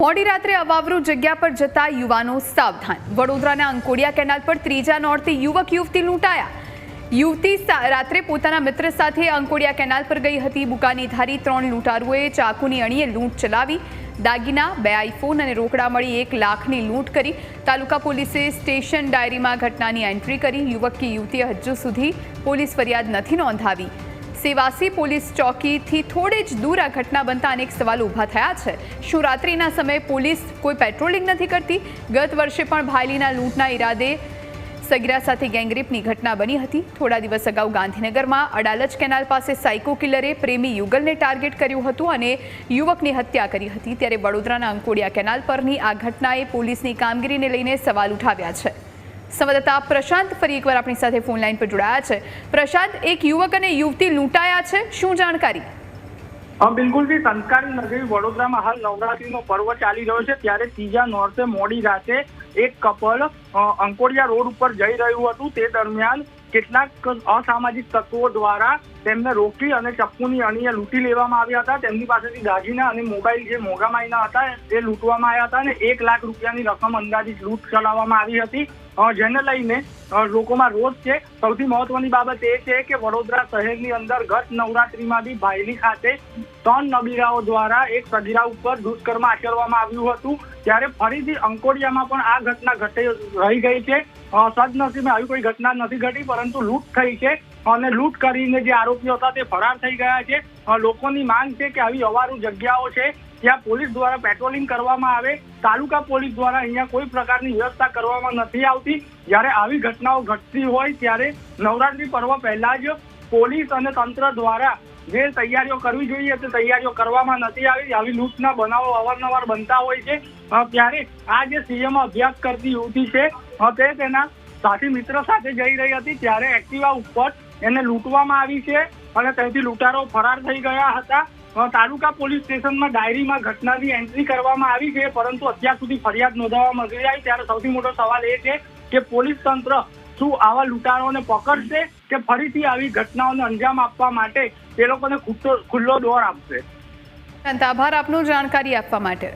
મોડી રાત્રે અવાવરૂ જગ્યા પર જતા યુવાનો સાવધાન। વડોદરાના અંકોડિયા કેનાલ પર ત્રીજા નોરથી યુવક યુવતી લૂંટાયા। યુવતી રાત્રે પોતાના મિત્ર સાથે અંકોડિયા કેનાલ પર ગઈ હતી। બુકાની ધારી 3 લૂંટારુઓએ ચાકુની અણીએ લૂંટ ચલાવી। દાગીના, 2 આઈફોન અને રોકડા મળી 1 લાખની લૂંટ કરી। તાલુકા પોલીસે સ્ટેશન ડાયરીમાં ઘટનાની એન્ટ્રી કરી। યુવક કે યુવતીએ હજુ સુધી પોલીસ ફરિયાદ નથી નોંધાવી। સેવાસી પોલીસ ચોકીથી થોડે જ દૂર આ ઘટના બનતા અનેક સવાલો ઊભા થયા છે। શું રાત્રિના સમયે પોલીસ કોઈ પેટ્રોલિંગ નથી કરતી? ગત વર્ષે પણ ભાયલીના લૂંટના ઈરાદે સગીરા સાથે ગેંગરેપની ઘટના બની હતી। થોડા દિવસ અગાઉ ગાંધીનગરમાં અડાલજ કેનાલ પાસે સાયકો કિલરે પ્રેમી યુગલને ટાર્ગેટ કર્યું હતું અને યુવકની હત્યા કરી હતી। ત્યારે વડોદરાના અંકોડિયા કેનાલ પરની આ ઘટનાએ પોલીસની કામગીરીને લઈને સવાલ ઉઠાવ્યા છે। સંવાદદાતા પ્રશાંત ફરી એકવાર આપણી સાથે ફોન લાઈન પર જોડાયા છે। પ્રશાંત, એક યુવક અને યુવતી લૂંટાયા છે, શું જાણકારી? બિલકુલ જી, સંસ્કારી નગરી વડોદરામાં હાલ નવરાત્રીનો પર્વ ચાલી રહ્યો છે, ત્યારે ત્રીજા નોરતે મોડી રાતે એક કપલ અંકોડિયા રોડ ઉપર જઈ રહ્યું હતું। તે દરમિયાન કેટલાક અસામાજિક તત્વો દ્વારા તેમને રોકી અને ચપ્પુની અણીએ લૂંટી લેવામાં આવ્યા હતા। તેમની પાસેથી દાગીના અને મોબાઈલ જે મોંઘામાઈના હતા તે લૂંટવામાં આવ્યા હતા અને 1 લાખ રૂપિયાની રકમ અંદાજિત લૂંટ ચલાવવામાં આવી હતી, જેને લઈને લોકોમાં રોષ છે। સૌથી મહત્વની બાબત એ છે કે વડોદરા શહેરની અંદર ગત નવરાત્રીમાં બી ભાયલી ખાતે 3 નબીરાઓ દ્વારા એક સગીરા ઉપર દુષ્કર્મ આચરવામાં આવ્યું હતું, ત્યારે ફરીથી અંકોડિયામાં પણ આ ઘટના રહી ગઈ છે। સદનસીબે આવી કોઈ ઘટના નથી ઘટી, પરંતુ લૂંટ થઈ છે અને લૂંટ કરીને જે આરોપીઓ હતા તે ફરાર થઈ ગયા છે। લોકોની માંગ છે કે આવી અવારું જગ્યાઓ છે ત્યાં પોલીસ દ્વારા પેટ્રોલિંગ કરવામાં આવે। તાલુકા પોલીસ દ્વારા અહીંયા કોઈ પ્રકારની વ્યવસ્થા કરવામાં નથી આવતી। જ્યારે આવી ઘટનાઓ ઘટતી હોય ત્યારે નવરાત્રી પર્વ પહેલા જ પોલીસ અને તંત્ર દ્વારા જે તૈયારીઓ કરવી જોઈએ તે તૈયારીઓ કરવામાં નથી આવી। આવી લૂંટના બનાવો અવારનવાર બનતા હોય છે। ત્યારે આ જે સીએમાં અભ્યાસ કરતી યુવતી છે તે તેના સાથી મિત્ર સાથે જઈ રહી હતી, ત્યારે એક્ટિવા ઉપર એને લૂંટવામાં આવી છે અને ત્યાંથી લૂંટારો ફરાર થઈ ગયા હતા। તાલુકા પોલીસ સ્ટેશનમાં ડાયરીમાં ઘટનાની એન્ટ્રી કરવામાં આવી છે, પરંતુ અત્યાર સુધી ફરિયાદ નોંધાવવામાં નથી આવી। ત્યારે સૌથી મોટો સવાલ એ છે કે પોલીસ તંત્ર શું આવા લૂંટારોને પકડશે કે ફરીથી આવી ઘટનાઓને અંજામ આપવા માટે તે લોકોને ખુલ્લો દોર આપશે? આભાર આપનો જાણકારી આપવા માટે।